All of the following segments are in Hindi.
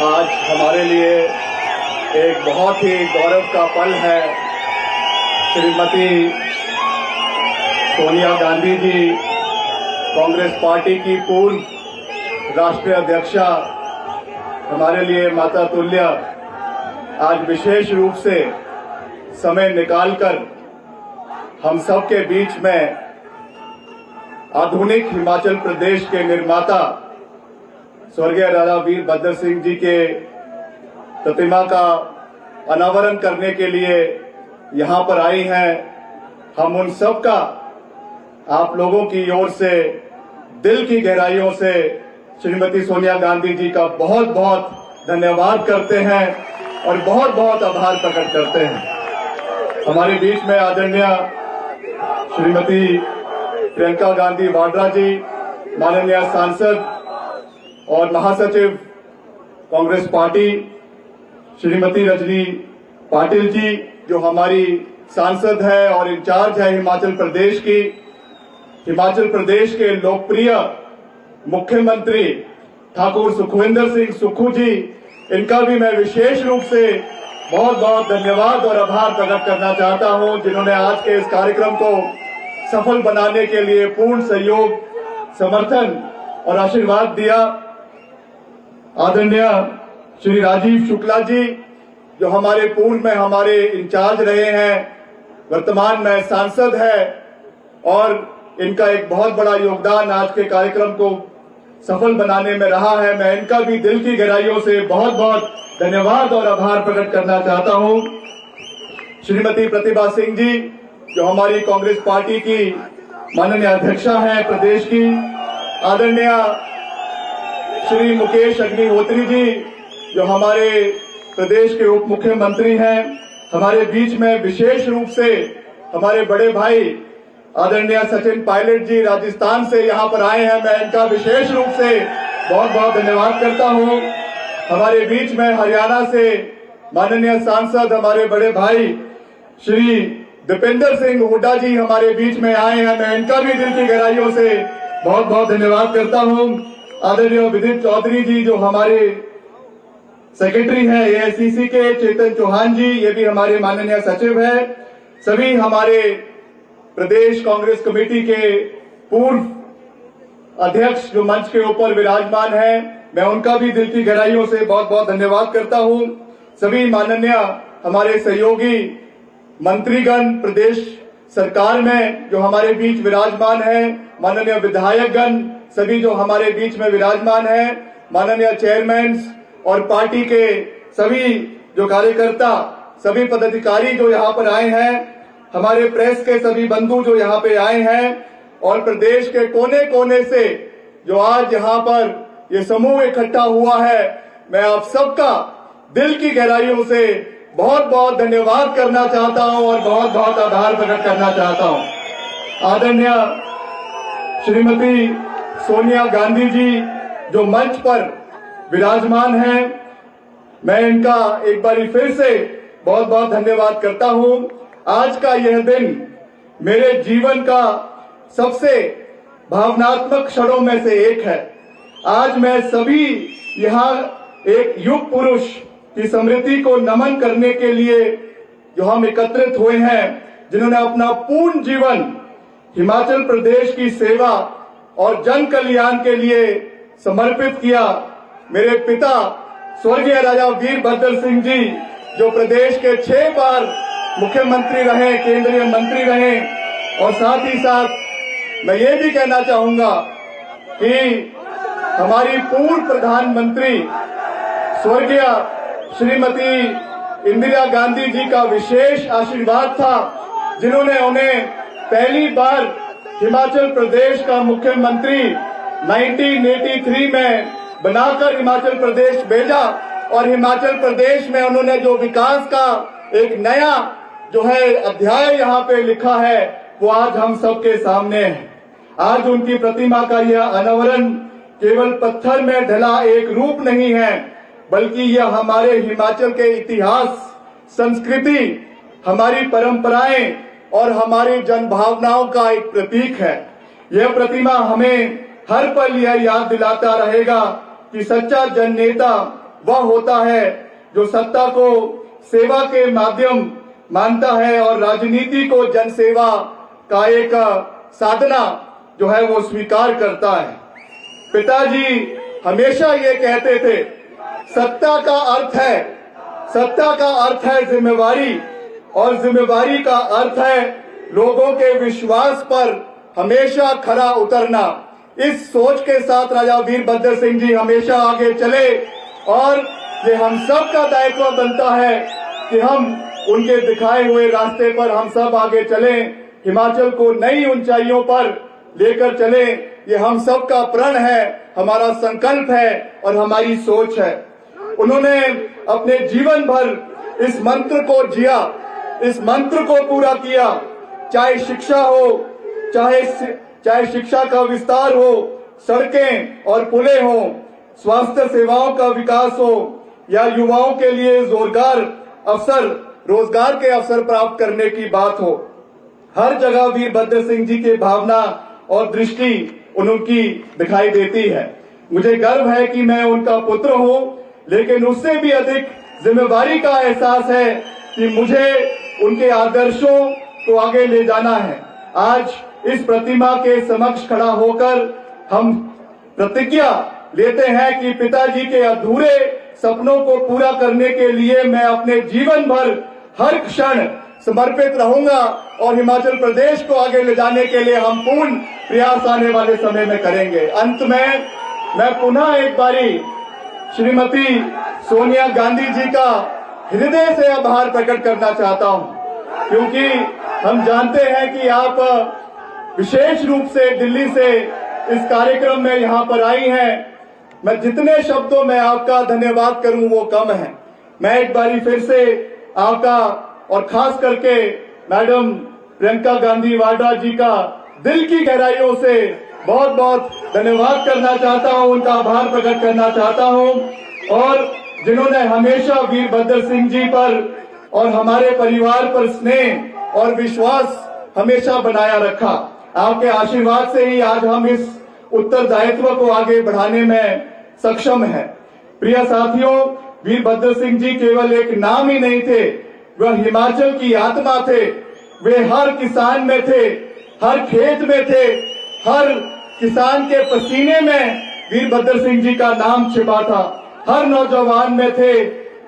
आज हमारे लिए एक बहुत ही गौरव का पल है। श्रीमती सोनिया गांधी जी, कांग्रेस पार्टी की पूर्व राष्ट्रीय अध्यक्षा, हमारे लिए माता तुल्य आज विशेष रूप से समय निकालकर हम सबके बीच में आधुनिक हिमाचल प्रदेश के निर्माता स्वर्गीय राजा वीरभद्र सिंह जी के प्रतिमा का अनावरण करने के लिए यहां पर आई हैं। हम उन सब का आप लोगों की ओर से दिल की गहराइयों से श्रीमती सोनिया गांधी जी का बहुत बहुत धन्यवाद करते हैं और बहुत बहुत आभार प्रकट करते हैं। हमारे बीच में आदरणीय श्रीमती प्रियंका गांधी वाड्रा जी, माननीय सांसद और महासचिव कांग्रेस पार्टी श्रीमती रजनी पाटिल जी, जो हमारी सांसद है और इंचार्ज है हिमाचल प्रदेश की, हिमाचल प्रदेश के लोकप्रिय मुख्यमंत्री ठाकुर सुखविंदर सिंह सुक्खू जी, इनका भी मैं विशेष रूप से बहुत बहुत धन्यवाद और आभार प्रकट करना चाहता हूं, जिन्होंने आज के इस कार्यक्रम को सफल बनाने के लिए पूर्ण सहयोग, समर्थन और आशीर्वाद दिया। आदरणीय श्री राजीव शुक्ला जी, जो हमारे पूर्व में हमारे इंचार्ज रहे हैं, वर्तमान में सांसद है और इनका एक बहुत बड़ा योगदान आज के कार्यक्रम को सफल बनाने में रहा है। मैं इनका भी दिल की गहराइयों से बहुत बहुत धन्यवाद और आभार प्रकट करना चाहता हूं। श्रीमती प्रतिभा सिंह जी, जो हमारी कांग्रेस पार्टी की माननीय अध्यक्षा हैं प्रदेश की, आदरणीय श्री मुकेश अग्निहोत्री जी, जो हमारे प्रदेश के उप मुख्यमंत्री हैं, हमारे बीच में विशेष रूप से हमारे बड़े भाई आदरणीय सचिन पायलट जी राजस्थान से यहां पर आए हैं, मैं इनका विशेष रूप से बहुत बहुत धन्यवाद करता हूं। हमारे बीच में हरियाणा से माननीय सांसद हमारे बड़े भाई श्री दीपेंद्र सिंह हुड्डा जी हमारे बीच में आए हैं, मैं इनका भी दिल की गहराइयों से बहुत बहुत धन्यवाद करता हूं। आदरणीय विदित चौधरी जी, जो हमारे सेक्रेटरी हैं एआईसीसी के, चेतन चौहान जी, ये भी हमारे माननीय सचिव हैं, सभी हमारे प्रदेश कांग्रेस कमेटी के पूर्व अध्यक्ष जो मंच के ऊपर विराजमान हैं, मैं उनका भी दिल की गहराइयों से बहुत बहुत धन्यवाद करता हूं। सभी माननीय हमारे सहयोगी मंत्रीगण प्रदेश सरकार में जो हमारे बीच विराजमान हैं, माननीय विधायकगण सभी जो हमारे बीच में विराजमान हैं, माननीय चेयरमैन और पार्टी के सभी जो कार्यकर्ता, सभी पदाधिकारी जो यहाँ पर आए हैं, हमारे प्रेस के सभी बंधु जो यहाँ पे आए हैं और प्रदेश के कोने कोने से जो आज यहाँ पर ये समूह इकट्ठा हुआ है, मैं आप सबका दिल की गहराइयों से बहुत बहुत धन्यवाद करना चाहता हूं और बहुत बहुत आभार प्रकट करना चाहता हूं। आदरणीय श्रीमती सोनिया गांधी जी जो मंच पर विराजमान हैं, मैं इनका एक बार फिर से बहुत बहुत धन्यवाद करता हूं। आज का यह दिन मेरे जीवन का सबसे भावनात्मक क्षणों में से एक है। आज मैं सभी यहाँ एक युग पुरुष की स्मृति को नमन करने के लिए जो हम एकत्रित हुए हैं, जिन्होंने अपना पूर्ण जीवन हिमाचल प्रदेश की सेवा और जन कल्याण के लिए समर्पित किया। मेरे पिता स्वर्गीय राजा वीरभद्र सिंह जी, जो प्रदेश के 6 बार मुख्यमंत्री रहे, केंद्रीय मंत्री रहे, और साथ ही साथ मैं ये भी कहना चाहूंगा कि हमारी पूर्व प्रधानमंत्री स्वर्गीय श्रीमती इंदिरा गांधी जी का विशेष आशीर्वाद था, जिन्होंने उन्हें पहली बार हिमाचल प्रदेश का मुख्यमंत्री 1983 में बनाकर हिमाचल प्रदेश भेजा और हिमाचल प्रदेश में उन्होंने जो विकास का एक नया जो है अध्याय यहाँ पे लिखा है, वो आज हम सबके सामने है। आज उनकी प्रतिमा का यह अनावरण केवल पत्थर में ढला एक रूप नहीं है, बल्कि यह हमारे हिमाचल के इतिहास, संस्कृति, हमारी परंपराएं और हमारी जनभावनाओं का एक प्रतीक है। यह प्रतिमा हमें हर पल यह याद दिलाता रहेगा कि सच्चा जननेता वह होता है जो सत्ता को सेवा के माध्यम मानता है और राजनीति को जनसेवा का एक साधना जो है वो स्वीकार करता है। पिताजी हमेशा ये कहते थे, सत्ता का अर्थ है जिम्मेवारी, और जिम्मेवारी का अर्थ है लोगों के विश्वास पर हमेशा खरा उतरना। इस सोच के साथ राजा वीरभद्र सिंह जी हमेशा आगे चले और ये हम सब का दायित्व बनता है कि हम उनके दिखाए हुए रास्ते पर हम सब आगे चलें, हिमाचल को नई ऊंचाइयों पर लेकर चलें। ये हम सब का प्रण है, हमारा संकल्प है और हमारी सोच है। उन्होंने अपने जीवन भर इस मंत्र को जिया, इस मंत्र को पूरा किया, चाहे शिक्षा हो, चाहे शिक्षा का विस्तार हो, सड़कें और पुलें हो, स्वास्थ्य सेवाओं का विकास हो या युवाओं के लिए रोजगार के अवसर प्राप्त करने की बात हो। हर जगह वीरभद्र सिंह जी की भावना और दृष्टि उनकी दिखाई देती है। मुझे गर्व है कि मैं उनका पुत्र हूं, लेकिन उससे भी अधिक जिम्मेवारी का एहसास है कि मुझे उनके आदर्शों को आगे ले जाना है। आज इस प्रतिमा के समक्ष खड़ा होकर हम प्रतिज्ञा लेते हैं कि पिताजी के अधूरे सपनों को पूरा करने के लिए मैं अपने जीवन भर हर क्षण समर्पित रहूंगा और हिमाचल प्रदेश को आगे ले जाने के लिए हम पूर्ण प्रयास आने वाले समय में करेंगे। अंत में मैं पुनः एक बारी श्रीमती सोनिया गांधी जी का हृदय से आभार प्रकट करना चाहता हूं, क्योंकि हम जानते हैं कि आप विशेष रूप से दिल्ली से इस कार्यक्रम में यहाँ पर आई हैं। मैं जितने शब्दों में आपका धन्यवाद करूं वो कम है। मैं एक बारी फिर से आपका और खास करके मैडम प्रियंका गांधी वाड्रा जी का दिल की गहराइयों से बहुत बहुत धन्यवाद करना चाहता हूं, उनका आभार प्रकट करना चाहता हूं, और जिन्होंने हमेशा वीरभद्र सिंह जी पर और हमारे परिवार पर स्नेह और विश्वास हमेशा बनाया रखा। आपके आशीर्वाद से ही आज हम इस उत्तरदायित्व को आगे बढ़ाने में सक्षम हैं। प्रिय साथियों, वीरभद्र सिंह जी केवल एक नाम ही नहीं थे, वह हिमाचल की आत्मा थे। वे हर किसान में थे, हर खेत में थे, हर किसान के पसीने में वीरभद्र सिंह जी का नाम छिपा था। हर नौजवान में थे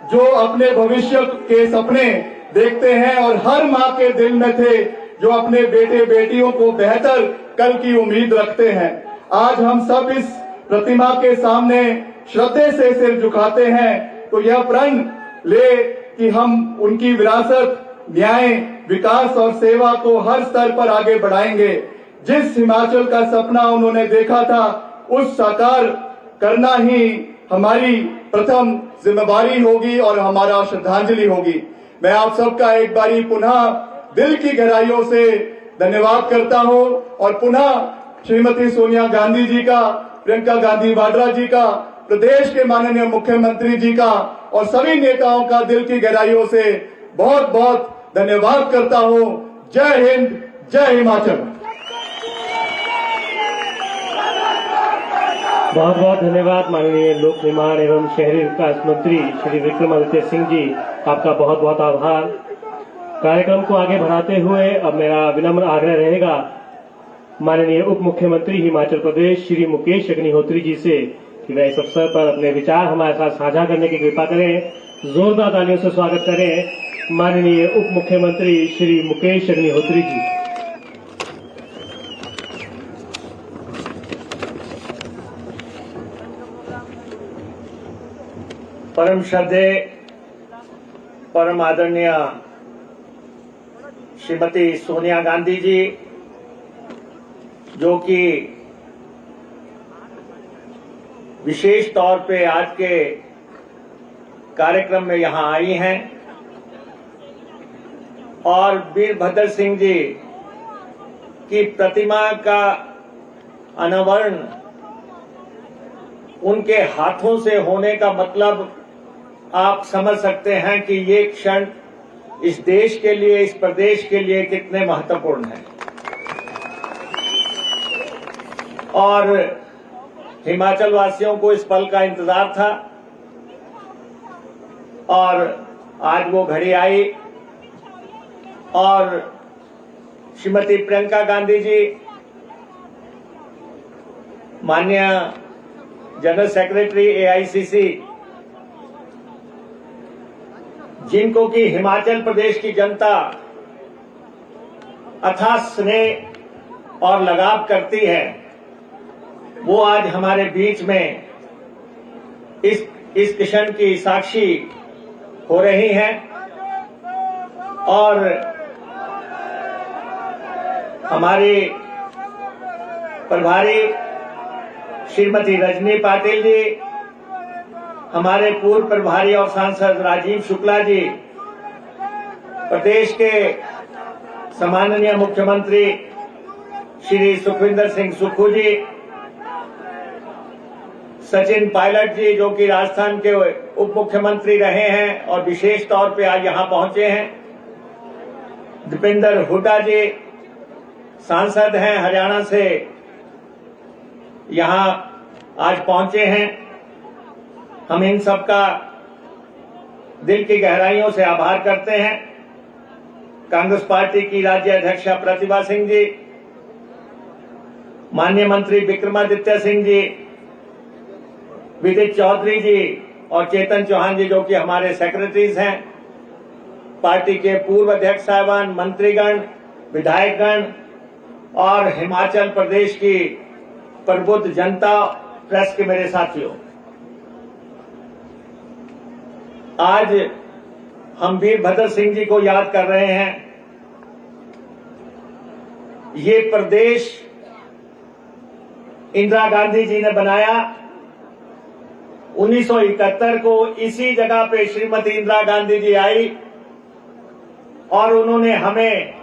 जो अपने भविष्य के सपने देखते हैं, और हर माँ के दिल में थे जो अपने बेटे बेटियों को बेहतर कल की उम्मीद रखते हैं। आज हम सब इस प्रतिमा के सामने श्रद्धे से सिर झुकाते हैं, तो यह प्रण ले कि हम उनकी विरासत, न्याय, विकास और सेवा को हर स्तर पर आगे बढ़ाएंगे। जिस हिमाचल का सपना उन्होंने देखा था, उस साकार करना ही हमारी प्रथम जिम्मेवारी होगी और हमारा श्रद्धांजलि होगी। मैं आप सबका एक बारी पुनः दिल की गहराइयों से धन्यवाद करता हूं, और पुनः श्रीमती सोनिया गांधी जी का, प्रियंका गांधी वाड्रा जी का, प्रदेश के माननीय मुख्यमंत्री जी का और सभी नेताओं का दिल की गहराइयों से बहुत बहुत धन्यवाद करता हूं। जय हिंद, जय हिमाचल। बहुत बहुत धन्यवाद माननीय लोक निर्माण एवं शहरी विकास मंत्री श्री विक्रमादित्य सिंह जी, आपका बहुत बहुत आभार। कार्यक्रम को आगे बढ़ाते हुए अब मेरा विनम्र आग्रह रहेगा माननीय उप मुख्यमंत्री हिमाचल प्रदेश श्री मुकेश अग्निहोत्री जी से कि वह इस अवसर पर अपने विचार हमारे साथ साझा करने की कृपा करें। जोरदार तालियों से स्वागत करें माननीय उप मुख्यमंत्री श्री मुकेश अग्निहोत्री जी। परम श्रद्धेय, परम आदरणीय श्रीमती सोनिया गांधी जी, जो कि विशेष तौर पे आज के कार्यक्रम में यहां आई हैं, और वीरभद्र सिंह जी की प्रतिमा का अनावरण उनके हाथों से होने का मतलब आप समझ सकते हैं कि ये क्षण इस देश के लिए, इस प्रदेश के लिए कितने महत्वपूर्ण है। और हिमाचल वासियों को इस पल का इंतजार था और आज वो घड़ी आई और श्रीमती प्रियंका गांधी जी, माननीय जनरल सेक्रेटरी AICC, जिनको कि हिमाचल प्रदेश की जनता अथाह स्नेह और लगाव करती है, वो आज हमारे बीच में इस क्षण की साक्षी हो रही हैं। और हमारी प्रभारी श्रीमती रजनी पाटिल जी, हमारे पूर्व प्रभारी और सांसद राजीव शुक्ला जी, प्रदेश के सम्माननीय मुख्यमंत्री श्री सुखविंदर सिंह सुक्खू जी, सचिन पायलट जी जो कि राजस्थान के उप मुख्यमंत्री रहे हैं और विशेष तौर पे आज यहां पहुंचे हैं, दीपेंद्र हुड्डा जी सांसद हैं हरियाणा से, यहां आज पहुंचे हैं। हम इन सबका दिल की गहराइयों से आभार करते हैं। कांग्रेस पार्टी की राज्य अध्यक्षा प्रतिभा सिंह जी, माननीय मंत्री विक्रमादित्य सिंह जी, विदित चौधरी जी और चेतन चौहान जी जो कि हमारे सेक्रेटरीज हैं, पार्टी के पूर्व अध्यक्ष साहिबान, मंत्रीगण, विधायकगण और हिमाचल प्रदेश की प्रबुद्ध जनता, प्रेस के मेरे साथियों, आज हम वीरभद्र सिंह जी को याद कर रहे हैं। ये प्रदेश इंदिरा गांधी जी ने बनाया। 1971 को इसी जगह पे श्रीमती इंदिरा गांधी जी आई और उन्होंने हमें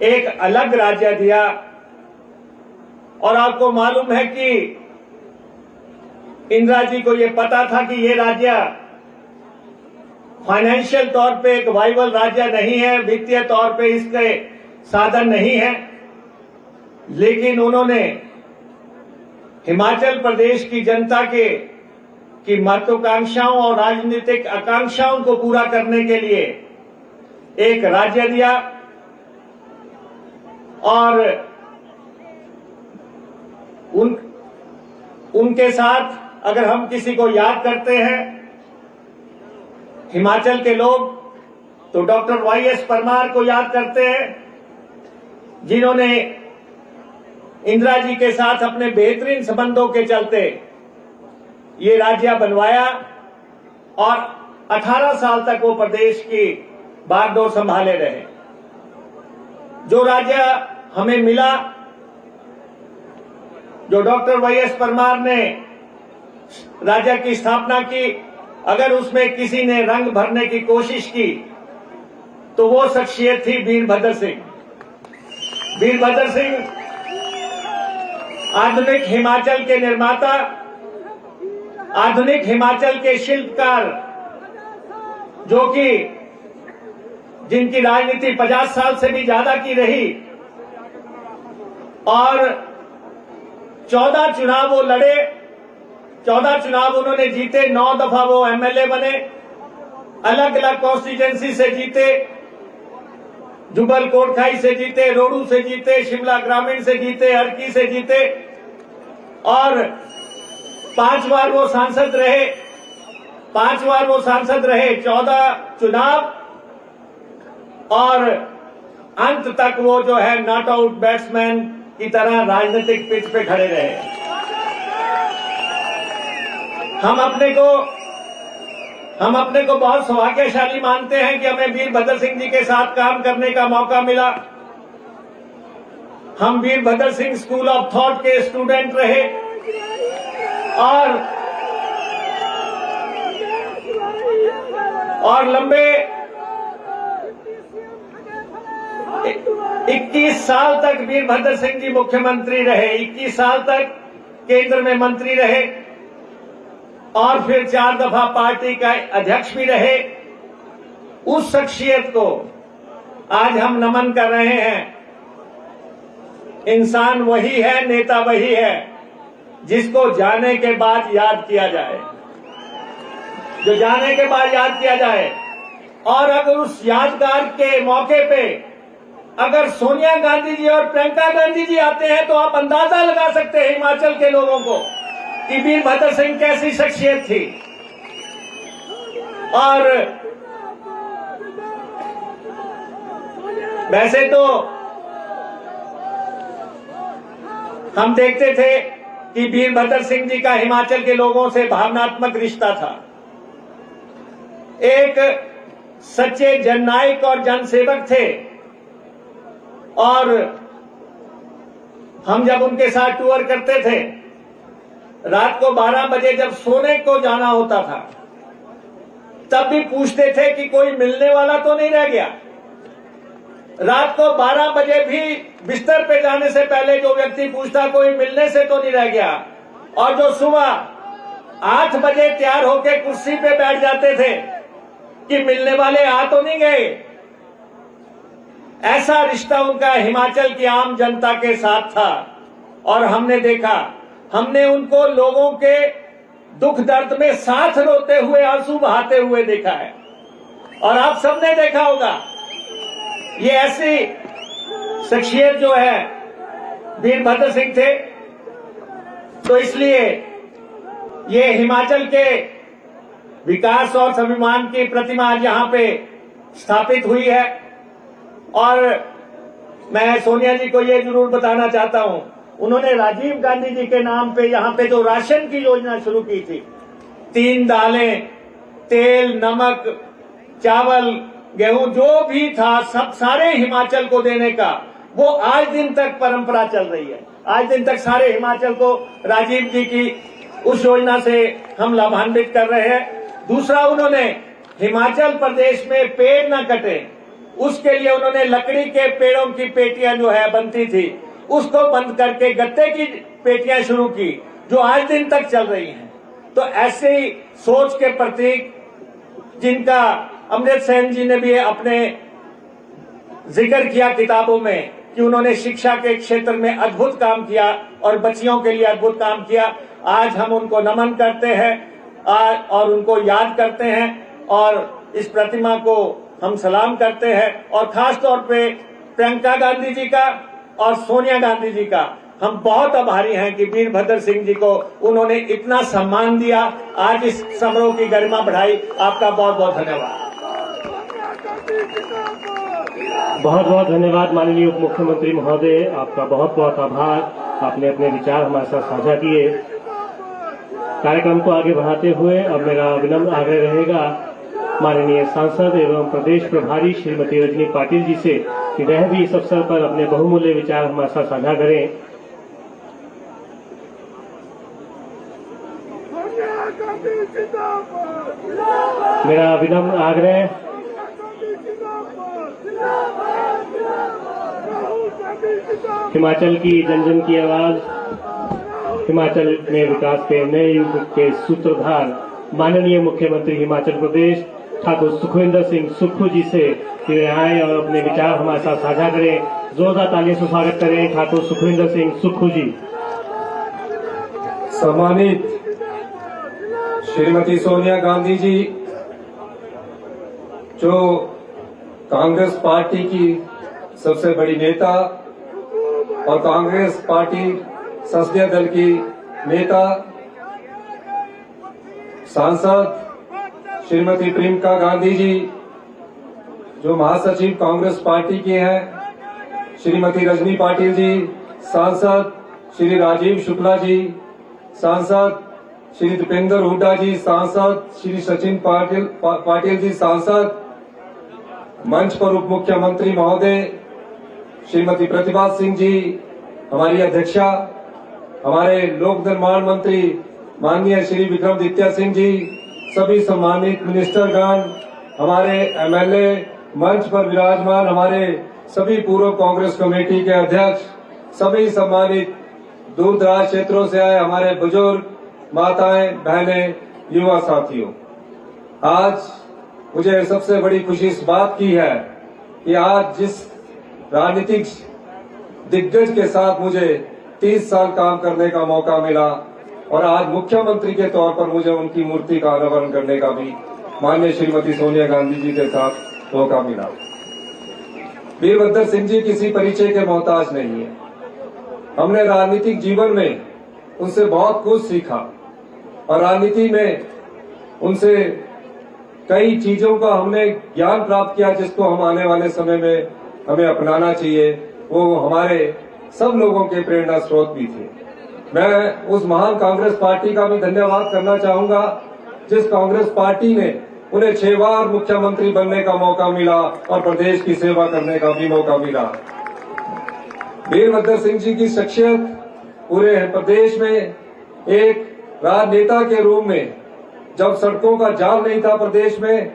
एक अलग राज्य दिया। और आपको मालूम है कि इंदिरा जी को यह पता था कि ये राज्य फाइनेंशियल तौर पे एक वाइबल राज्य नहीं है, वित्तीय तौर पे इसके साधन नहीं है, लेकिन उन्होंने हिमाचल प्रदेश की जनता की महत्वाकांक्षाओं और राजनीतिक आकांक्षाओं को पूरा करने के लिए एक राज्य दिया। और उनके साथ अगर हम किसी को याद करते हैं हिमाचल के लोग, तो डॉक्टर YS परमार को याद करते हैं, जिन्होंने इंदिरा जी के साथ अपने बेहतरीन संबंधों के चलते ये राज्य बनवाया और 18 साल तक वो प्रदेश की बागडोर संभाले रहे। जो राज्य हमें मिला, जो डॉक्टर YS परमार ने राज्य की स्थापना की, अगर उसमें किसी ने रंग भरने की कोशिश की तो वो शख्सियत थी वीरभद्र सिंह। वीरभद्र सिंह आधुनिक हिमाचल के निर्माता, आधुनिक हिमाचल के शिल्पकार, जो कि जिनकी राजनीति 50 साल से भी ज्यादा की रही और 14 चुनाव वो लड़े, 14 चुनाव उन्होंने जीते, 9 दफा वो MLA बने, अलग अलग कॉन्स्टिट्यूएंसी से जीते, जुबल कोटखाई से जीते, रोडू से जीते, शिमला ग्रामीण से जीते, हरकी से जीते और 5 बार वो सांसद रहे। 5 बार वो सांसद रहे, 14 चुनाव और अंत तक वो जो है नॉट आउट बैट्समैन की तरह राजनीतिक पिच पे खड़े रहे। हम अपने को बहुत सौभाग्यशाली मानते हैं कि हमें वीरभद्र सिंह जी के साथ काम करने का मौका मिला। हम Virbhadra Singh school of thought के स्टूडेंट रहे और लंबे 21 साल तक वीरभद्र सिंह जी मुख्यमंत्री रहे, 21 साल तक केंद्र में मंत्री रहे और फिर 4 दफा पार्टी का अध्यक्ष भी रहे। उस शख्सियत को आज हम नमन कर रहे हैं। इंसान वही है, नेता वही है जिसको जाने के बाद याद किया जाए। जो जाने के बाद याद किया जाए। और अगर उस यादगार के मौके पे अगर सोनिया गांधी जी और प्रियंका गांधी जी आते हैं तो आप अंदाजा लगा सकते हैं हिमाचल के लोगों को कि वीरभद्र सिंह कैसी शख्सियत थी। और वैसे तो हम देखते थे कि वीरभद्र सिंह जी का हिमाचल के लोगों से भावनात्मक रिश्ता था। एक सच्चे जननायक और जनसेवक थे। और हम जब उनके साथ टूर करते थे, रात को 12 बजे जब सोने को जाना होता था, तब भी पूछते थे कि कोई मिलने वाला तो नहीं रह गया। रात को 12 बजे भी बिस्तर पे जाने से पहले जो व्यक्ति पूछता कोई मिलने से तो नहीं रह गया। और जो सुबह 8 बजे तैयार होकर कुर्सी पे बैठ जाते थे कि मिलने वाले आ तो नहीं गए। ऐसा रिश्ता उनका हिमाचल की आम जनता के साथ था। और हमने देखा, हमने उनको लोगों के दुख दर्द में साथ रोते हुए, आंसू बहाते हुए देखा है। और आप सबने देखा होगा, ये ऐसी शख्सियत जो है वीरभद्र सिंह थे। तो इसलिए ये हिमाचल के विकास और स्वाभिमान की प्रतिमा आज यहां पे स्थापित हुई है। और मैं सोनिया जी को ये जरूर बताना चाहता हूं, उन्होंने राजीव गांधी जी के नाम पे यहां पे जो राशन की योजना शुरू की थी, 3 दालें, तेल, नमक, चावल, गेहूं जो भी था, सब सारे हिमाचल को देने का, वो आज दिन तक परंपरा चल रही है। आज दिन तक सारे हिमाचल को राजीव जी की उस योजना से हम लाभान्वित कर रहे हैं। दूसरा, उन्होंने हिमाचल प्रदेश में पेड़ न कटे, उसके लिए उन्होंने लकड़ी के पेड़ों की पेटियां जो है बनती थी, उसको बंद करके गत्ते की पेटियां शुरू की, जो आज दिन तक चल रही हैं। तो ऐसे ही सोच के प्रतीक, जिनका अमृत सेन जी ने भी अपने जिक्र किया किताबों में कि उन्होंने शिक्षा के क्षेत्र में अद्भुत काम किया और बच्चियों के लिए अद्भुत काम किया, आज हम उनको नमन करते हैं और उनको याद करते हैं और इस प्रतिमा को हम सलाम करते हैं। और खास तौर पे प्रियंका गांधी जी का और सोनिया गांधी जी का हम बहुत आभारी हैं कि वीरभद्र सिंह जी को उन्होंने इतना सम्मान दिया, आज इस समारोह की गरिमा बढ़ाई। आपका बहुत बहुत धन्यवाद। बहुत बहुत धन्यवाद माननीय उप मुख्यमंत्री महोदय, आपका बहुत बहुत आभार। आपने अपने विचार हमारे साथ साझा किए। कार्यक्रम को आगे बढ़ाते हुए अब मेरा विनम्र आग्रह रहेगा माननीय सांसद एवं प्रदेश प्रभारी श्रीमती रजनी पाटिल जी से कि वह भी इस अवसर पर अपने बहुमूल्य विचार हमारे साथ साझा करें। मेरा विनम्र आग्रह हिमाचल की जन जन की आवाज, हिमाचल में विकास के नए युग के सूत्रधार माननीय मुख्यमंत्री हिमाचल प्रदेश ठाकुर सुखविंदर सिंह सुक्खू जी से वे आए और अपने विचार हमारे साथ साझा करें। जोरदार तालियों से स्वागत करें ठाकुर सुखविंदर सिंह सुक्खू जी। सम्मानित श्रीमती सोनिया गांधी जी, जो कांग्रेस पार्टी की सबसे बड़ी नेता और कांग्रेस पार्टी संसदीय दल की नेता, सांसद श्रीमती प्रियंका गांधी जी, जो महासचिव कांग्रेस पार्टी की हैं, श्रीमती रजनी पाटिल जी, सांसद श्री राजीव शुक्ला जी, सांसद श्री दीपेंद्र हुड्डा जी, सांसद श्री सचिन पाटिल जी, सांसद मंच पर उप मुख्यमंत्री महोदय श्रीमती प्रतिभा सिंह जी, हमारी अध्यक्षा, हमारे लोक निर्माण मंत्री माननीय श्री विक्रमादित्य सिंह जी, सभी सम्मानित मिनिस्टरगण, हमारे एमएलए, मंच पर विराजमान हमारे सभी पूर्व कांग्रेस कमेटी के अध्यक्ष, सभी सम्मानित दूर दराज क्षेत्रों से आए हमारे बुजुर्ग, माताएं, बहनें, युवा साथियों, आज मुझे सबसे बड़ी खुशी इस बात की है कि आज जिस राजनीतिक दिग्गज के साथ मुझे 30 साल काम करने का मौका मिला, और आज मुख्यमंत्री के तौर पर मुझे उनकी मूर्ति का अनावरण करने का भी माननीय श्रीमती सोनिया गांधी जी के साथ मौका मिला। वीरभद्र सिंह जी किसी परिचय के मोहताज नहीं है। हमने राजनीतिक जीवन में उनसे बहुत कुछ सीखा और राजनीति में उनसे कई चीजों का हमने ज्ञान प्राप्त किया जिसको हम आने वाले समय में हमें अपनाना चाहिए। वो हमारे सब लोगों के प्रेरणा स्रोत भी थे। मैं उस महान कांग्रेस पार्टी का भी धन्यवाद करना चाहूंगा जिस कांग्रेस पार्टी ने उन्हें 6 बार मुख्यमंत्री बनने का मौका मिला और प्रदेश की सेवा करने का भी मौका मिला। वीरभद्र सिंह जी की शख्सियत पूरे प्रदेश में एक राजनेता के रूप में, जब सड़कों का जाल नहीं था प्रदेश में,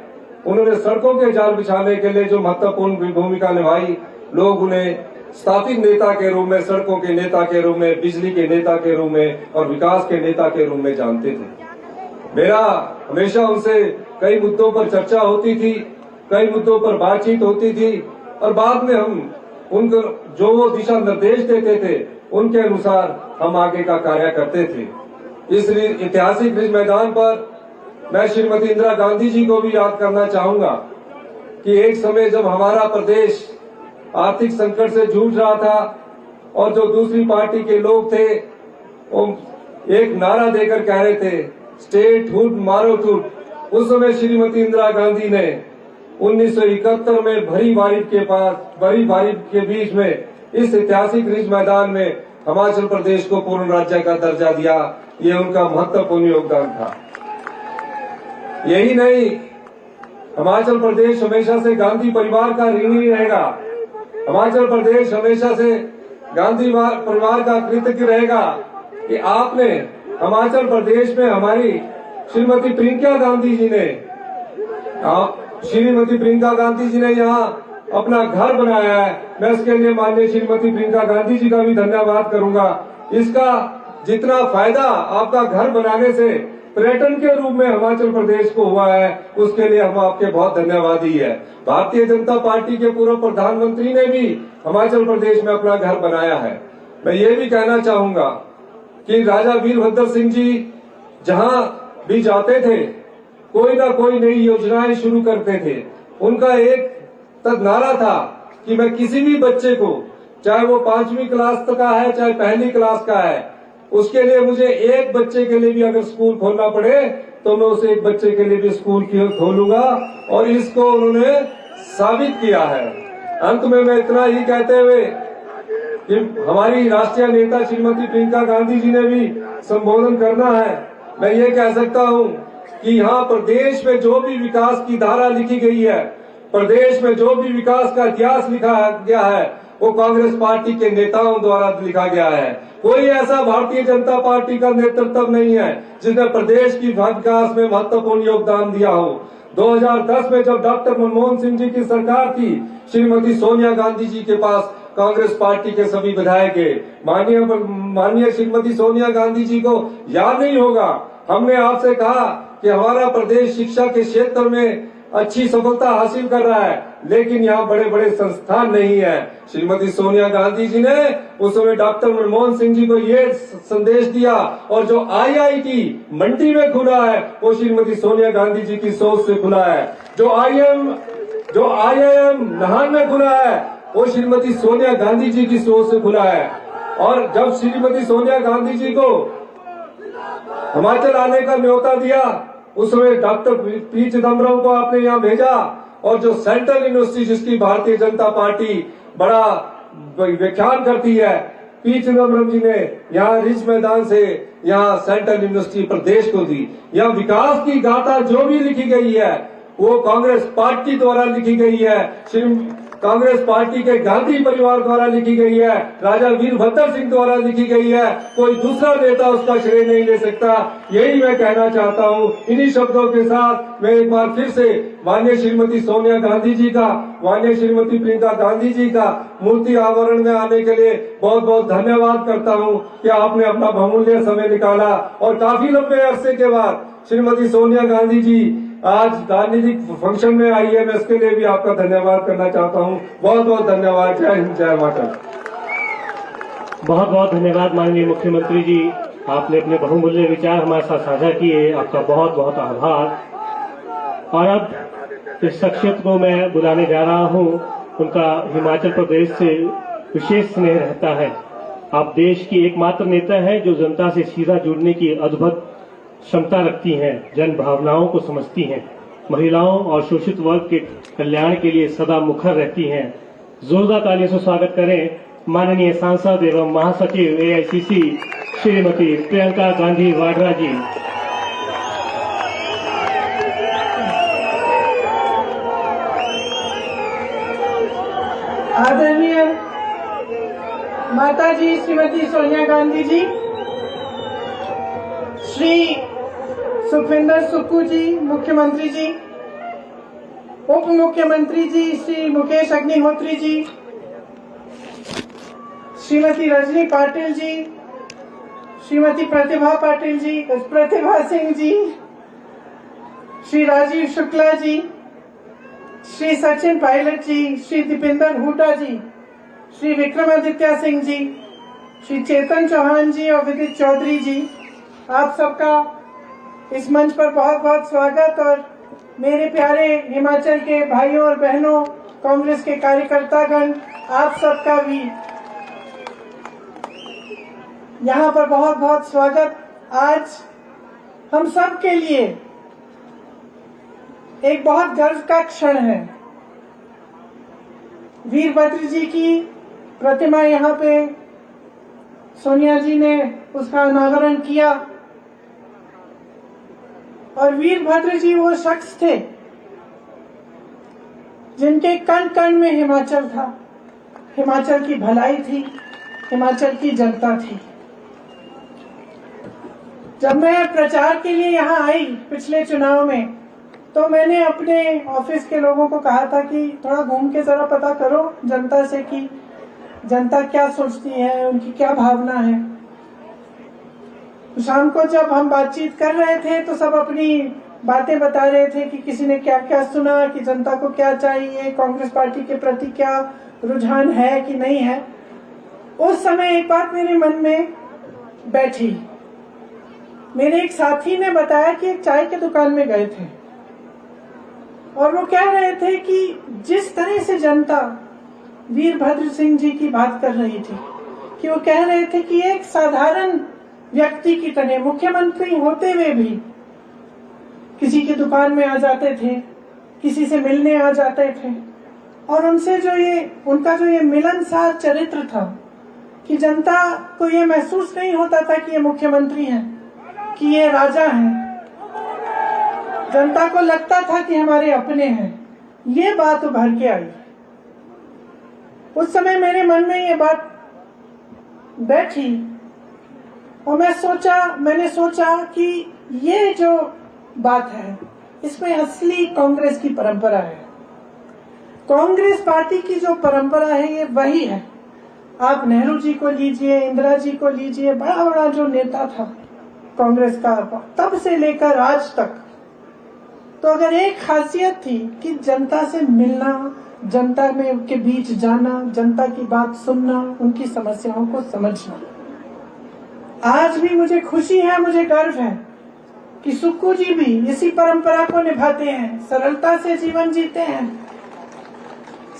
उन्होंने सड़कों के जाल बिछाने के लिए जो महत्वपूर्ण भूमिका निभाई, लोग उन्हें स्थापित नेता के रूप में, सड़कों के नेता के रूप में, बिजली के नेता के रूप में और विकास के नेता के रूप में जानते थे। मेरा हमेशा उनसे कई मुद्दों पर चर्चा होती थी, कई मुद्दों पर बातचीत होती थी और बाद में हम उनको जो वो दिशा निर्देश देते थे उनके अनुसार हम आगे का कार्य करते थे। इस ऐतिहासिक रिज मैदान पर मैं श्रीमती इंदिरा गांधी जी को भी याद करना चाहूंगा कि एक समय जब हमारा प्रदेश आर्थिक संकट से जूझ रहा था और जो दूसरी पार्टी के लोग थे वो एक नारा देकर कह रहे थे स्टेट हुड मारो टूट। उस समय श्रीमती इंदिरा गांधी ने 1971 में भरी बारिश के बीच में इस ऐतिहासिक रिज मैदान में हिमाचल प्रदेश को पूर्ण राज्य का दर्जा दिया। ये उनका महत्वपूर्ण योगदान था। यही नहीं, हिमाचल प्रदेश हमेशा से गांधी परिवार का ऋणी रहेगा। हिमाचल प्रदेश हमेशा से गांधी परिवार का कृतज्ञ रहेगा कि आपने हिमाचल प्रदेश में हमारी श्रीमती प्रियंका गांधी जी ने यहाँ अपना घर बनाया है। मैं इसके लिए माननीय श्रीमती प्रियंका गांधी जी का भी धन्यवाद करूंगा। इसका जितना फायदा आपका घर बनाने से पर्यटन के रूप में हिमाचल प्रदेश को हुआ है, उसके लिए हम आपके बहुत धन्यवादी है। भारतीय जनता पार्टी के पूर्व प्रधानमंत्री ने भी हिमाचल प्रदेश में अपना घर बनाया है। मैं ये भी कहना चाहूंगा कि राजा वीरभद्र सिंह जी जहां भी जाते थे कोई ना कोई नई योजनाएं शुरू करते थे। उनका एक नारा था कि मैं किसी भी बच्चे को, चाहे वो 5वीं क्लास तक का है चाहे पहली क्लास का है, उसके लिए मुझे एक बच्चे के लिए भी अगर स्कूल खोलना पड़े तो मैं उसे एक बच्चे के लिए भी स्कूल खोलूंगा और इसको उन्होंने साबित किया है। अंत में मैं इतना ही कहते हुए कि हमारी राष्ट्रीय नेता श्रीमती प्रियंका गांधी जी ने भी संबोधन करना है, मैं ये कह सकता हूँ कि यहाँ प्रदेश में जो भी विकास की धारा लिखी गई है, प्रदेश में जो भी विकास का इतिहास लिखा गया है, वो कांग्रेस पार्टी के नेताओं द्वारा लिखा गया है। कोई ऐसा भारतीय जनता पार्टी का नेतृत्व नहीं है जिसने प्रदेश की विकास में महत्वपूर्ण योगदान दिया हो। 2010 में जब डॉक्टर मनमोहन सिंह जी की सरकार थी, श्रीमती सोनिया गांधी जी के पास कांग्रेस पार्टी के सभी विधायक गए। माननीय श्रीमती सोनिया गांधी जी को याद नहीं होगा, हमने आपसे कहा कि हमारा प्रदेश शिक्षा के क्षेत्र में अच्छी सफलता हासिल कर रहा है, लेकिन यहाँ बड़े बड़े संस्थान नहीं है। श्रीमती सोनिया गांधी जी ने उस समय डॉक्टर मनमोहन सिंह जी को ये संदेश दिया और जो IIT मंडी में खुला है वो श्रीमती सोनिया गांधी जी की सोच से खुला है। जो IIM नाहन में खुला है वो श्रीमती सोनिया गांधी जी की सोच से खुला है। और जब श्रीमती सोनिया गांधी जी को हिमाचल आने का न्योता दिया, उस समय डॉक्टर पी चिदम्बरम को आपने यहाँ भेजा और जो सेंट्रल यूनिवर्सिटी जिसकी भारतीय जनता पार्टी बड़ा व्याख्यान करती है, पी चिदम्बरम जी ने यहाँ रिज मैदान से यहाँ सेंट्रल यूनिवर्सिटी प्रदेश को दी। यहाँ विकास की गाथा जो भी लिखी गई है वो कांग्रेस पार्टी द्वारा लिखी गई है, कांग्रेस पार्टी के गांधी परिवार द्वारा लिखी गई है, राजा वीरभद्र सिंह द्वारा लिखी गई है। कोई दूसरा नेता उसका श्रेय नहीं ले सकता। यही मैं कहना चाहता हूँ। इन्हीं शब्दों के साथ मैं एक बार फिर से माननीय श्रीमती सोनिया गांधी जी का, माननीय श्रीमती प्रियंका गांधी जी का मूर्ति आवरण में आने के लिए बहुत बहुत धन्यवाद करता हूँ कि आपने अपना बहुमूल्य समय निकाला और काफी लंबे अरसे के बाद श्रीमती सोनिया गांधी जी आज राजनीतिक फंक्शन में आई है। मैं इसके लिए भी आपका धन्यवाद करना चाहता हूँ। बहुत बहुत धन्यवाद। जय हिंद, जय माता। बहुत बहुत धन्यवाद माननीय मुख्यमंत्री जी। आपने अपने बहुमूल्य विचार हमारे साथ साझा किए, आपका बहुत बहुत आभार। और अब इस शख्सियत को मैं बुलाने जा रहा हूं, उनका हिमाचल प्रदेश से विशेष स्नेह रहता है। आप देश की एकमात्र नेता हैं जो जनता से सीधा जुड़ने की अद्भुत क्षमता रखती हैं, जन भावनाओं को समझती हैं, महिलाओं और शोषित वर्ग के कल्याण के लिए सदा मुखर रहती हैं। जोरदार तालियों से स्वागत करें माननीय सांसद एवं महासचिव AICC श्रीमती प्रियंका गांधी वाड्रा जी। आदरणीय माता जी श्रीमती सोनिया गांधी जी, श्री सुखविंदर सुक्खू जी मुख्यमंत्री जी, उप मुख्यमंत्री जी श्री मुकेश अग्निहोत्री जी, श्रीमती रजनी पाटिल जी, श्रीमती प्रतिभा सिंह जी, श्री राजीव शुक्ला जी, श्री सचिन पायलट जी, श्री दीपेंद्र हुड्डा जी, श्री विक्रमादित्य सिंह जी, श्री चेतन चौहान जी और विदित चौधरी जी, आप सबका इस मंच पर बहुत बहुत स्वागत। और मेरे प्यारे हिमाचल के भाइयों और बहनों, कांग्रेस के कार्यकर्तागण, आप सबका भी यहाँ पर बहुत बहुत स्वागत। आज हम सब के लिए एक बहुत गर्व का क्षण है। वीरभद्र जी की प्रतिमा यहाँ पे सोनिया जी ने उसका अनावरण किया और वीरभद्र जी वो शख्स थे जिनके कण कण में हिमाचल था, हिमाचल की भलाई थी, हिमाचल की जनता थी। जब मैं प्रचार के लिए यहाँ आई पिछले चुनाव में, तो मैंने अपने ऑफिस के लोगों को कहा था कि थोड़ा घूम के जरा पता करो जनता से कि जनता क्या सोचती है, उनकी क्या भावना है। शाम को जब हम बातचीत कर रहे थे तो सब अपनी बातें बता रहे थे कि किसी ने क्या क्या सुना, कि जनता को क्या चाहिए, कांग्रेस पार्टी के प्रति क्या रुझान है कि नहीं है। उस समय एक बात मेरे मन में बैठी। मेरे एक साथी ने बताया कि एक चाय की दुकान में गए थे और वो कह रहे थे कि जिस तरह से जनता वीरभद्र सिंह जी की बात कर रही थी, कि वो कह रहे थे कि एक साधारण व्यक्ति की तरह मुख्यमंत्री होते हुए भी किसी की दुकान में आ जाते थे, किसी से मिलने आ जाते थे और उनसे उनका जो ये मिलनसार चरित्र था कि जनता को ये महसूस नहीं होता था कि ये मुख्यमंत्री हैं, कि ये राजा हैं। जनता को लगता था कि हमारे अपने हैं। ये बात उभर के आई। उस समय मेरे मन में ये बात बैठी और मैंने सोचा कि ये जो बात है इसमें असली कांग्रेस की परंपरा है। कांग्रेस पार्टी की जो परंपरा है ये वही है। आप नेहरू जी को लीजिए, इंदिरा जी को लीजिए, बड़ा बड़ा जो नेता था कांग्रेस का तब से लेकर आज तक, तो अगर एक खासियत थी कि जनता से मिलना, जनता में के बीच जाना, जनता की बात सुनना, उनकी समस्याओं को समझना। आज भी मुझे खुशी है, मुझे गर्व है कि सुक्खू जी भी इसी परंपरा को निभाते हैं, सरलता से जीवन जीते हैं,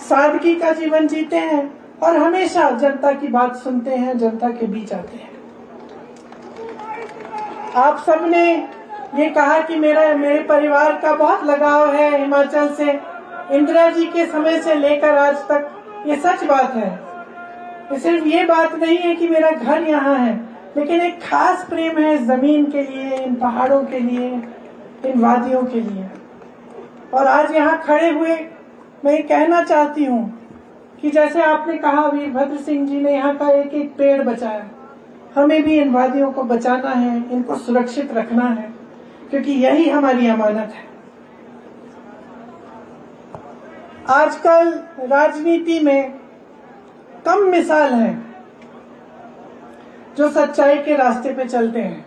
सादगी का जीवन जीते हैं और हमेशा जनता की बात सुनते हैं, जनता के बीच आते हैं। आप सबने ये कहा कि मेरे परिवार का बहुत लगाव है हिमाचल से, इंदिरा जी के समय से लेकर आज तक। ये सच बात है। ये सिर्फ ये बात नहीं है कि मेरा घर यहाँ है, लेकिन एक खास प्रेम है जमीन के लिए, इन पहाड़ों के लिए, इन वादियों के लिए। और आज यहाँ खड़े हुए मैं ये कहना चाहती हूँ कि जैसे आपने कहा वीरभद्र सिंह जी ने यहाँ का एक एक पेड़ बचाया, हमें भी इन वादियों को बचाना है, इनको सुरक्षित रखना है, क्योंकि यही हमारी अमानत है। आजकल राजनीति में कम मिसाल हैं जो सच्चाई के रास्ते पे चलते हैं।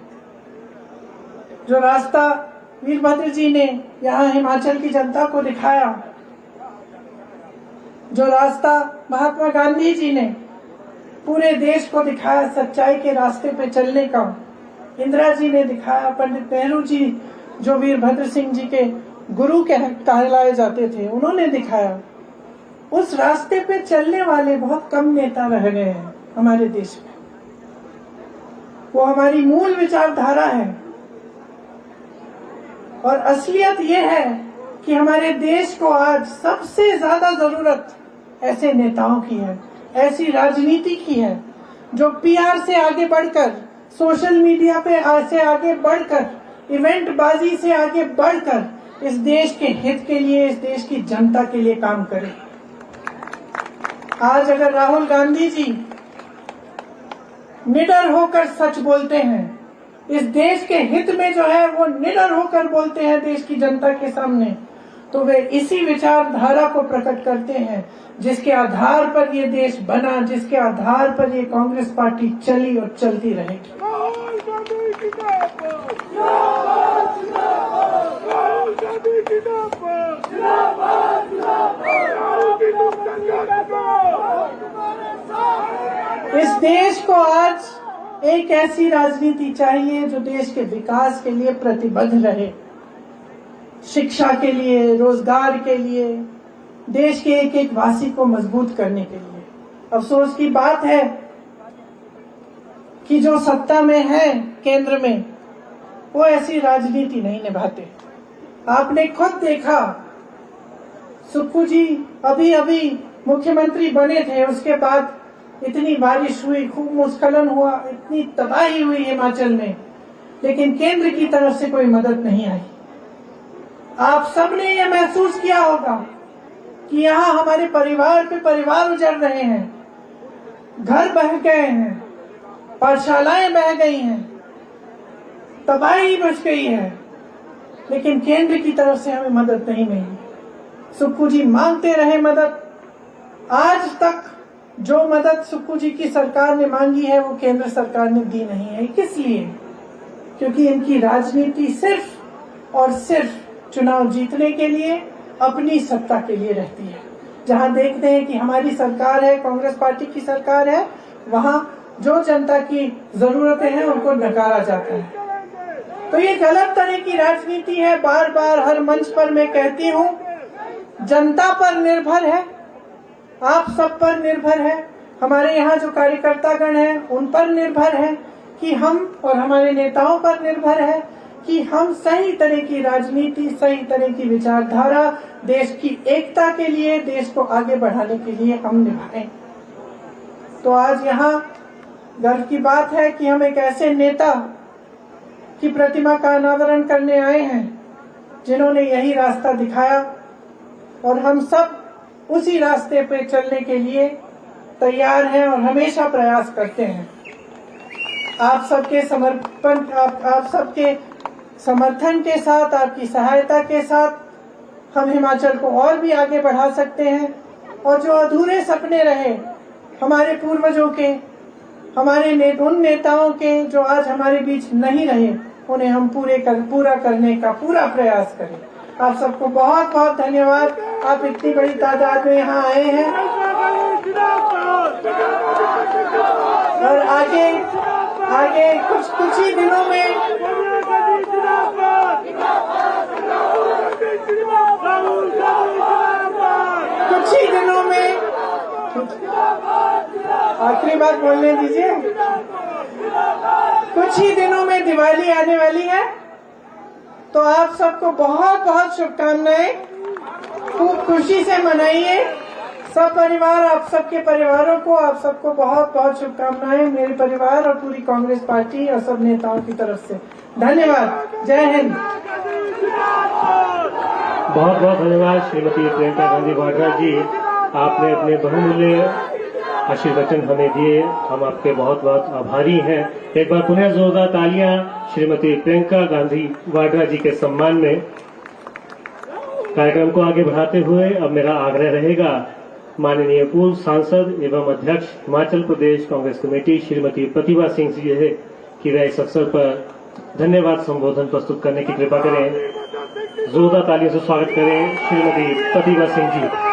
जो रास्ता वीरभद्र जी ने यहाँ हिमाचल की जनता को दिखाया, जो रास्ता महात्मा गांधी जी ने पूरे देश को दिखाया सच्चाई के रास्ते पे चलने का, इंदिरा जी ने दिखाया, पंडित नेहरू जी जो वीरभद्र सिंह जी के गुरु कहलाए जाते थे, उन्होंने दिखाया। उस रास्ते पे चलने वाले बहुत कम नेता रह गए हैं हमारे देश में। वो हमारी मूल विचारधारा है और असलियत ये है कि हमारे देश को आज सबसे ज्यादा जरूरत ऐसे नेताओं की है, ऐसी राजनीति की है जो पीआर से आगे बढ़कर, सोशल मीडिया पे से आगे बढ़कर, इवेंट बाजी से आगे बढ़कर इस देश के हित के लिए, इस देश की जनता के लिए काम करे। आज अगर राहुल गांधी जी निडर होकर सच बोलते हैं, इस देश के हित में जो है वो निडर होकर बोलते हैं देश की जनता के सामने, तो वे इसी विचारधारा को प्रकट करते हैं जिसके आधार पर ये देश बना, जिसके आधार पर ये कांग्रेस पार्टी चली और चलती रहेगी। इस देश को आज एक ऐसी राजनीति चाहिए जो देश के विकास के लिए प्रतिबद्ध रहे, शिक्षा के लिए, रोजगार के लिए, देश के एक एक वासी को मजबूत करने के लिए। अफसोस की बात है कि जो सत्ता में है केंद्र में, वो ऐसी राजनीति नहीं निभाते। आपने खुद देखा, सुक्खू जी अभी अभी मुख्यमंत्री बने थे, उसके बाद इतनी बारिश हुई, खूब भूस्खलन हुआ, इतनी तबाही हुई हिमाचल में, लेकिन केंद्र की तरफ से कोई मदद नहीं आई। आप सबने ये महसूस किया होगा कि यहाँ हमारे परिवार पे परिवार उजड़ रहे हैं, घर बह गए हैं, पाठशालाएं बह गई हैं, तबाही मच गई है, लेकिन केंद्र की तरफ से हमें मदद नहीं मिली। सुक्खू जी मांगते रहे मदद, आज तक जो मदद सुक्खू जी की सरकार ने मांगी है वो केंद्र सरकार ने दी नहीं है। किस लिए? क्योंकि इनकी राजनीति सिर्फ और सिर्फ चुनाव जीतने के लिए, अपनी सत्ता के लिए रहती है। जहां देखते हैं कि हमारी सरकार है, कांग्रेस पार्टी की सरकार है, वहां जो जनता की जरूरतें हैं उनको नकारा जाता है। तो ये गलत तरह की राजनीति है। बार बार हर मंच पर मैं कहती हूँ, जनता पर निर्भर है, आप सब पर निर्भर है, हमारे यहाँ जो कार्यकर्तागण हैं उन पर निर्भर है कि हम, और हमारे नेताओं पर निर्भर है कि हम सही तरह की राजनीति, सही तरह की विचारधारा, देश की एकता के लिए, देश को आगे बढ़ाने के लिए हम निभाएं। तो आज यहाँ गर्व की बात है कि हम एक ऐसे नेता की प्रतिमा का अनावरण करने आए हैं जिन्होंने यही रास्ता दिखाया और हम सब उसी रास्ते पे चलने के लिए तैयार हैं और हमेशा प्रयास करते हैं। आप सबके समर्पण, आप सबके समर्थन के साथ, आपकी सहायता के साथ हम हिमाचल को और भी आगे बढ़ा सकते हैं और जो अधूरे सपने रहे हमारे पूर्वजों के, हमारे उन नेताओं के जो आज हमारे बीच नहीं रहे, उन्हें हम पूरा करने का पूरा प्रयास करें। आप सबको बहुत बहुत धन्यवाद। आप इतनी बड़ी तादाद में यहाँ आए हैं और आगे कुछ ही दिनों में आखिरी बात बोलने दीजिए। कुछ ही दिनों में दिवाली आने वाली है, तो आप सबको बहुत बहुत शुभकामनाएं। खूब खुशी से मनाइए सब परिवार, आप सबके परिवारों को, आप सबको बहुत बहुत शुभकामनाएं मेरे परिवार और पूरी कांग्रेस पार्टी और सब नेताओं की तरफ से। धन्यवाद। जय हिंद। बहुत बहुत धन्यवाद श्रीमती प्रियंका गांधी वाड्रा जी, आपने अपने बहुमूल्य आशीर्वचन हमें दिए, हम आपके बहुत बहुत आभारी हैं। एक बार पुनः जोरदार तालियां श्रीमती प्रियंका गांधी वाड्रा जी के सम्मान में। कार्यक्रम को आगे बढ़ाते हुए अब मेरा आग्रह रहेगा माननीय पूर्व सांसद एवं अध्यक्ष हिमाचल प्रदेश कांग्रेस कमेटी श्रीमती प्रतिभा सिंह जी है कि वे इस अवसर पर धन्यवाद संबोधन प्रस्तुत करने की कृपा करें। जोरदार तालियों से स्वागत करें श्रीमती प्रतिभा सिंह जी।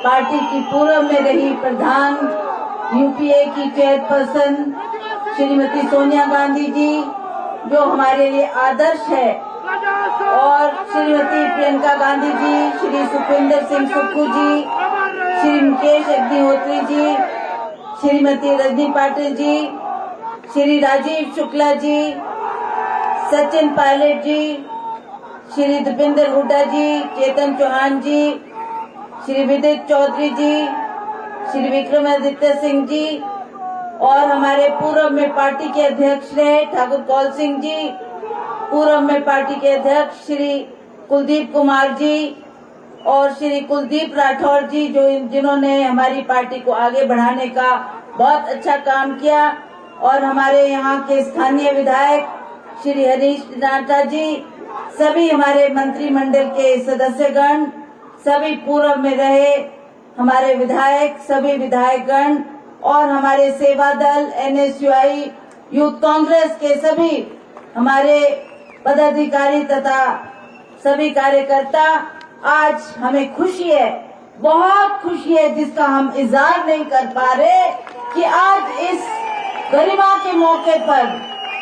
पार्टी की पूर्व में रही प्रधान, यूपीए की चेयरपर्सन श्रीमती सोनिया गांधी जी, जो हमारे लिए आदर्श है, और श्रीमती प्रियंका गांधी जी, श्री सुखविंदर सिंह सुक्खू जी, श्री मुकेश अग्निहोत्री जी, श्रीमती रजनी पाटिल जी, श्री राजीव शुक्ला जी, सचिन पायलट जी, श्री दीपेंद्र हुड्डा जी, चेतन चौहान जी, श्री विदित चौधरी जी, श्री विक्रमादित्य सिंह जी, और हमारे पूर्व में पार्टी के अध्यक्ष रहे ठाकुर कौल सिंह जी, पूर्व में पार्टी के अध्यक्ष श्री कुलदीप कुमार जी, और श्री कुलदीप राठौर जी, जो जिन्होंने हमारी पार्टी को आगे बढ़ाने का बहुत अच्छा काम किया, और हमारे यहाँ के स्थानीय विधायक श्री हरीश नाटा जी, सभी हमारे मंत्रिमंडल के सदस्यगण, सभी पूर्व में रहे हमारे विधायक, सभी विधायकगण, और हमारे सेवा दल, NSUI, यूथ कांग्रेस के सभी हमारे पदाधिकारी तथा सभी कार्यकर्ता, आज हमें खुशी है, बहुत खुशी है, जिसका हम इजहार नहीं कर पा रहे कि आज इस गरिमा के मौके पर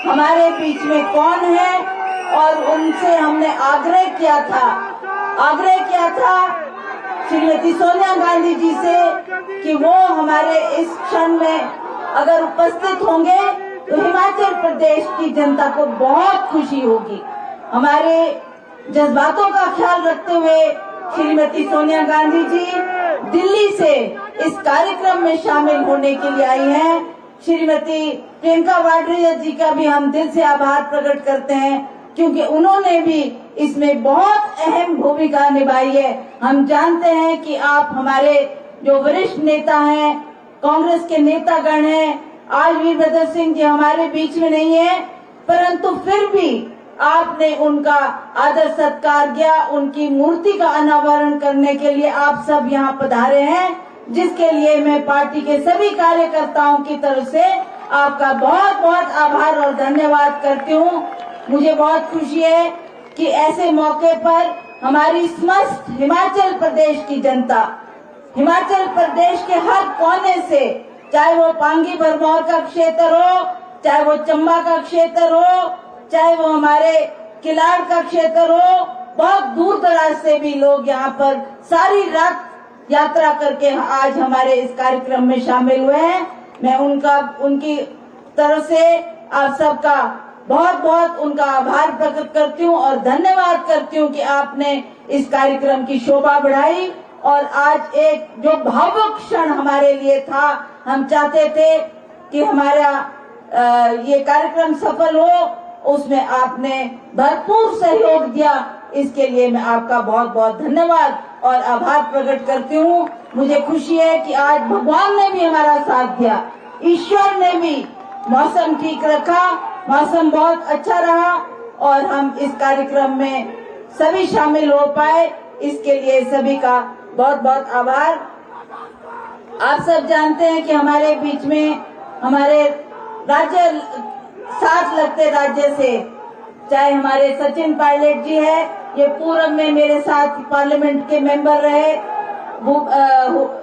हमारे बीच में कौन है, और उनसे हमने आग्रह किया था श्रीमती सोनिया गांधी जी से कि वो हमारे इस क्षण में अगर उपस्थित होंगे तो हिमाचल प्रदेश की जनता को बहुत खुशी होगी। हमारे जज्बातों का ख्याल रखते हुए श्रीमती सोनिया गांधी जी दिल्ली से इस कार्यक्रम में शामिल होने के लिए आई हैं। श्रीमती प्रियंका वाड्रा जी का भी हम दिल से आभार प्रकट करते हैं, क्योंकि उन्होंने भी इसमें बहुत अहम भूमिका निभाई है। हम जानते हैं कि आप हमारे जो वरिष्ठ नेता हैं, कांग्रेस के नेतागण हैं, आज वीरभद्र सिंह जी हमारे बीच में नहीं है, परंतु फिर भी आपने उनका आदर सत्कार किया, उनकी मूर्ति का अनावरण करने के लिए आप सब यहाँ पधारे हैं, जिसके लिए मैं पार्टी के सभी कार्यकर्ताओं की तरफ से आपका बहुत बहुत आभार और धन्यवाद करती हूँ। मुझे बहुत खुशी है कि ऐसे मौके पर हमारी समस्त हिमाचल प्रदेश की जनता, हिमाचल प्रदेश के हर कोने से, चाहे वो पांगी भरमौर का क्षेत्र हो, चाहे वो चंबा का क्षेत्र हो, चाहे वो हमारे किलाड़ का क्षेत्र हो, बहुत दूर दराज से भी लोग यहाँ पर सारी रात यात्रा करके आज हमारे इस कार्यक्रम में शामिल हुए हैं। मैं उनकी तरफ से आप सबका बहुत बहुत उनका आभार प्रकट करती हूँ और धन्यवाद करती हूँ कि आपने इस कार्यक्रम की शोभा बढ़ाई। और आज एक जो भावुक क्षण हमारे लिए था, हम चाहते थे कि हमारा ये कार्यक्रम सफल हो, उसमें आपने भरपूर सहयोग दिया। इसके लिए मैं आपका बहुत बहुत धन्यवाद और आभार प्रकट करती हूँ। मुझे खुशी है कि आज भगवान ने भी हमारा साथ दिया, ईश्वर ने भी मौसम ठीक रखा, मौसम बहुत अच्छा रहा और हम इस कार्यक्रम में सभी शामिल हो पाए। इसके लिए सभी का बहुत बहुत आभार। आप सब जानते हैं कि हमारे बीच में हमारे राज्य साथ लगते राज्य से, चाहे हमारे सचिन पायलट जी है, ये पूर्व में मेरे साथ पार्लियामेंट के मेंबर रहे,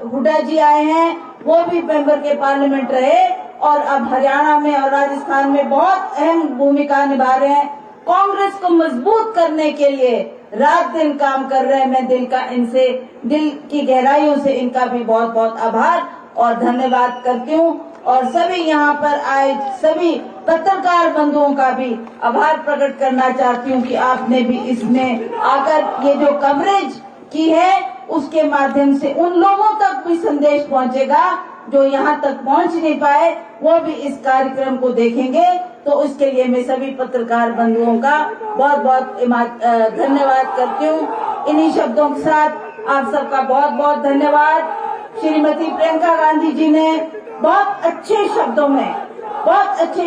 हुड्डा जी आए हैं, वो भी मेंबर के पार्लियामेंट रहे और अब हरियाणा में और राजस्थान में बहुत अहम भूमिका निभा रहे हैं। कांग्रेस को मजबूत करने के लिए रात दिन काम कर रहे हैं। मैं दिल की गहराइयों से इनका भी बहुत बहुत आभार और धन्यवाद करती हूँ। और सभी यहाँ पर आए सभी पत्रकार बंधुओं का भी आभार प्रकट करना चाहती हूँ कि आपने भी इसमें आकर ये जो कवरेज की है, उसके माध्यम से उन लोगों तक भी संदेश पहुँचेगा जो यहाँ तक पहुँच नहीं पाए, वो भी इस कार्यक्रम को देखेंगे। तो उसके लिए मैं सभी पत्रकार बंधुओं का बहुत बहुत धन्यवाद करती हूँ। इन्हीं शब्दों के साथ आप सबका बहुत बहुत धन्यवाद। श्रीमती प्रियंका गांधी जी ने बहुत अच्छे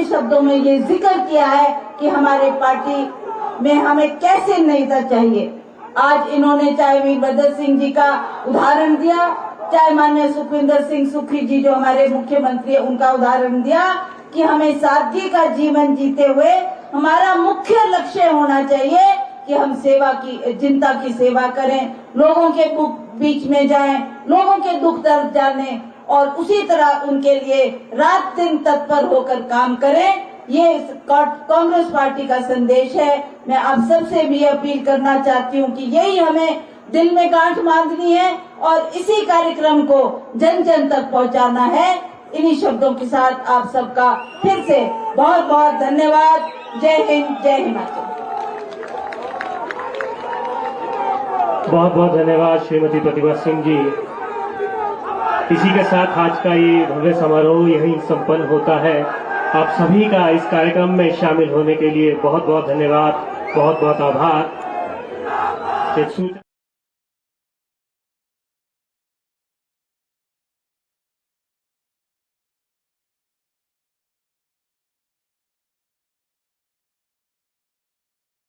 शब्दों में ये जिक्र किया है कि हमारे पार्टी में हमें कैसे नेता चाहिए। आज इन्होंने चाहे वीरभद्र सिंह जी का उदाहरण दिया, चाहे माननीय सुखविंदर सिंह सुक्खू जी जो हमारे मुख्यमंत्री है उनका उदाहरण दिया कि हमें सादगी का जीवन जीते हुए हमारा मुख्य लक्ष्य होना चाहिए कि हम जनता की सेवा करें, लोगों के बीच में जाएं, लोगों के दुख दर्द जाने और उसी तरह उनके लिए रात दिन तत्पर होकर काम करें। ये कांग्रेस पार्टी का संदेश है। मैं आप सबसे भी अपील करना चाहती हूँ कि यही हमें दिल में गांठ बांधनी है और इसी कार्यक्रम को जन जन तक पहुंचाना है। इन्हीं शब्दों के साथ आप सबका फिर से बहुत बहुत धन्यवाद। जय हिंद, जय हिमाचल। बहुत बहुत धन्यवाद श्रीमती प्रतिभा सिंह जी। इसी के साथ आज का ये भव्य समारोह यहीं संपन्न होता है। आप सभी का इस कार्यक्रम में शामिल होने के लिए बहुत बहुत धन्यवाद, बहुत बहुत आभार।